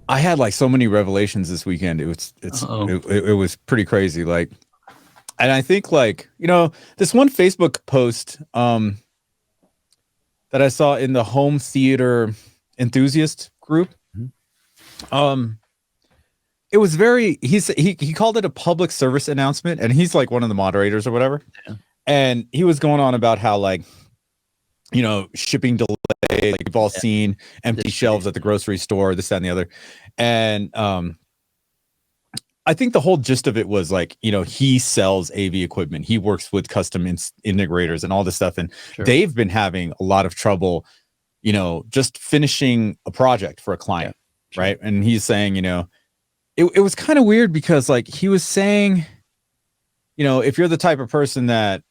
I had like so many revelations this weekend. Uh-oh. It was pretty crazy. Like, and I think like, this one Facebook post that I saw in the home theater enthusiast group. Mhm. Um it was very he called it a public service announcement, and he's like one of the moderators or whatever. Yeah. And he was going on about how like, shipping delay, like we've all Yeah. seen empty shelves at the grocery store, this, that, and the other. And I think the whole gist of it was like, he sells AV equipment. He works with custom integrators and all this stuff. And Sure. they've been having a lot of trouble, just finishing a project for a client. Yeah, sure. Right. And he's saying, it was kind of weird because like he was saying, if you're the type of person that,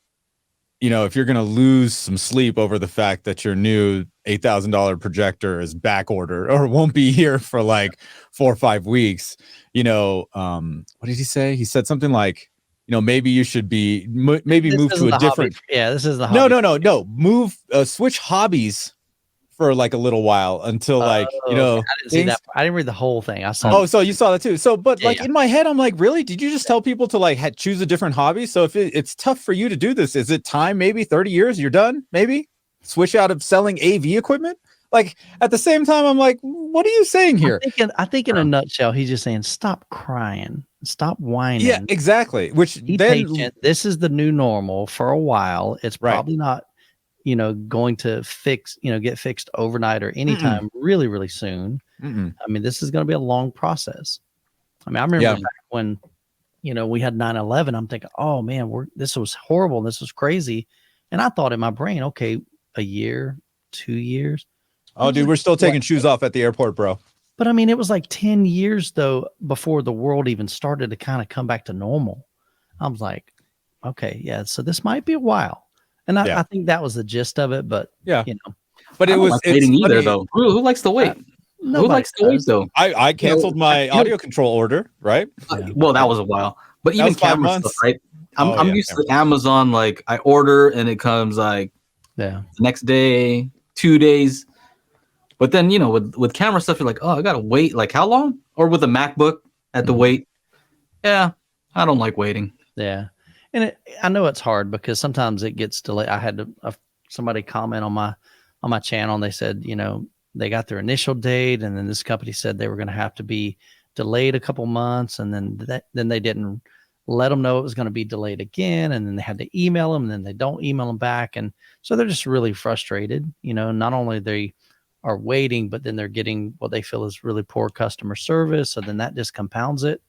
if you're going to lose some sleep over the fact that your new $8,000 projector is back ordered or won't be here for like 4 or 5 weeks, what did he say? He said something like, maybe you should be maybe move to a different. Yeah, this is the hobby. No. Move, switch hobbies for like a little while until like, I didn't see that. I didn't read the whole thing. I saw. Oh, so you saw that too. So, but Yeah, like in my head, I'm like, really? Did you just tell people to like choose a different hobby? So if it's tough for you to do this, is it time? Maybe 30 years, you're done. Maybe switch out of selling AV equipment. Like at the same time, I'm like, what are you saying here? I think in a nutshell, he's just saying, stop crying, stop whining. Yeah, exactly. Which Be then patient. This is the new normal for a while. It's probably not, going to get fixed overnight or anytime really, really soon. Mm-mm. I mean, this is going to be a long process. I mean, I remember back when, we had 9/11, I'm thinking, oh man, this was horrible. This was crazy. And I thought in my brain, okay, a year, 2 years. Oh, dude, we're still taking shoes off at the airport, bro. But I mean, it was like 10 years though, before the world even started to kind of come back to normal. I was like, okay, yeah. So this might be a while. And I think that was the gist of it, but but it was like waiting either though. Who likes to wait? Who likes to wait though? I canceled my audio control order, right? Well, that was a while, but even camera 5 months. stuff, right? I'm used to Amazon. Like I order and it comes like the next day, 2 days. But then with camera stuff, you're like, oh, I gotta wait. Like how long? Or with a MacBook, at the wait. Yeah, I don't like waiting. Yeah. And I know it's hard because sometimes it gets delayed. I had somebody comment on my channel and they said, they got their initial date and then this company said they were going to have to be delayed a couple months. And then they didn't let them know it was going to be delayed again. And then they had to email them and then they don't email them back. And so they're just really frustrated. Not only they are waiting, but then they're getting what they feel is really poor customer service. So then that just compounds it.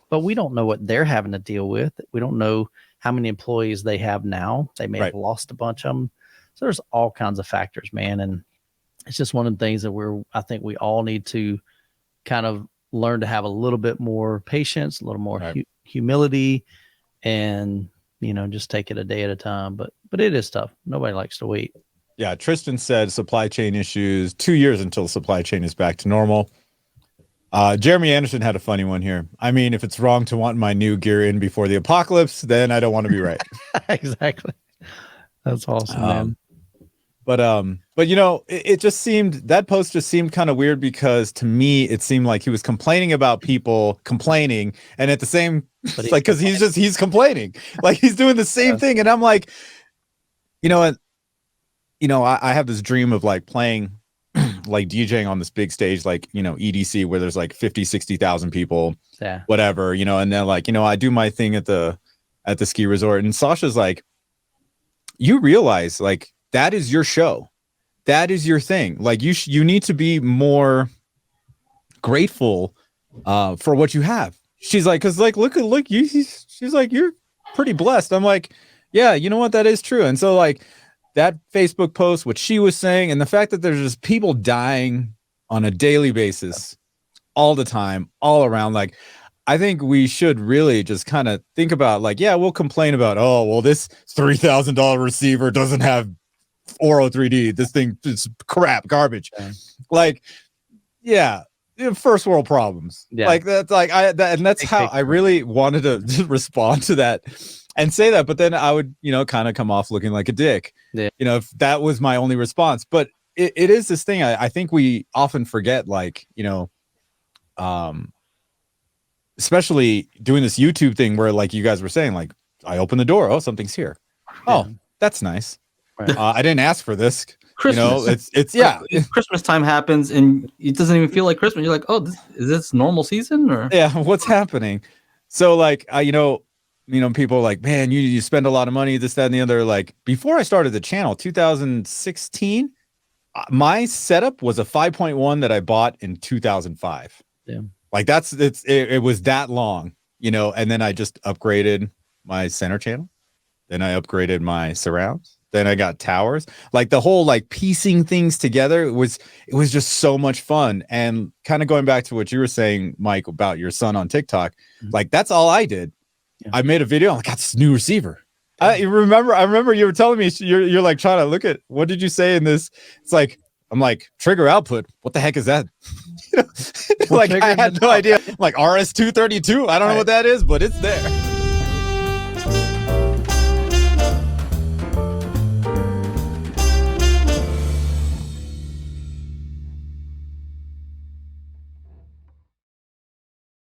But we don't know what they're having to deal with. We don't know how many employees they have now. They may have lost a bunch of them. So there's all kinds of factors, man. And it's just one of the things that I think we all need to kind of learn to have a little bit more patience, a little more humility, and, just take it a day at a time. But it is tough. Nobody likes to wait. Yeah. Tristan said supply chain issues, 2 years until supply chain is back to normal. Jeremy Anderson had a funny one here. I mean, if it's wrong to want my new gear in before the apocalypse, then I don't want to be right. Exactly. That's awesome, man. But it just seemed, that post just seemed kind of weird because to me, it seemed like he was complaining about people complaining. And at the same, like, cause he's complaining, like he's doing the same thing. And I'm like, I have this dream of like playing, like DJing on this big stage, like, EDC where there's like 50, 60,000 people, whatever, and then like, I do my thing at the ski resort. And Sasha's like, you realize like that is your show. That is your thing. Like you need to be more grateful for what you have. She's like, cause like, look, she's like, you're pretty blessed. I'm like, yeah, you know what? That is true. And so like, that Facebook post, what she was saying, and the fact that there's just people dying on a daily basis all the time, all around, like, I think we should really just kind of think about like, yeah, we'll complain about, oh, well, this $3,000 receiver doesn't have 403D. This thing is crap, garbage. Like, yeah, first world problems. Like that's like, and that's how I really wanted to respond to that and say that, but then I would, kind of come off looking like a dick, if that was my only response. But it is this thing. I think we often forget, like, especially doing this YouTube thing where like you guys were saying, like I open the door, oh, something's here. Oh, that's nice. Right. I didn't ask for this. Christmas. You know, it's yeah. Like, Christmas time happens and it doesn't even feel like Christmas. You're like, oh, is this normal season or? Yeah, what's happening? So like, people are like, man, you spend a lot of money, this, that, and the other. Like before I started the channel, 2016, my setup was a 5.1 that I bought in 2005. Yeah. Like it was that long, and then I just upgraded my center channel. Then I upgraded my surrounds. Then I got towers. Like the whole like piecing things together, it was just so much fun. And kind of going back to what you were saying, Mike, about your son on TikTok, like that's all I did. Yeah. I made a video. I got this new receiver. I remember you were telling me you're like trying to look at, what did you say in this? It's like, I'm like, trigger output. What the heck is that? Like I had no idea. I'm like RS232. I don't know what that is, but it's there.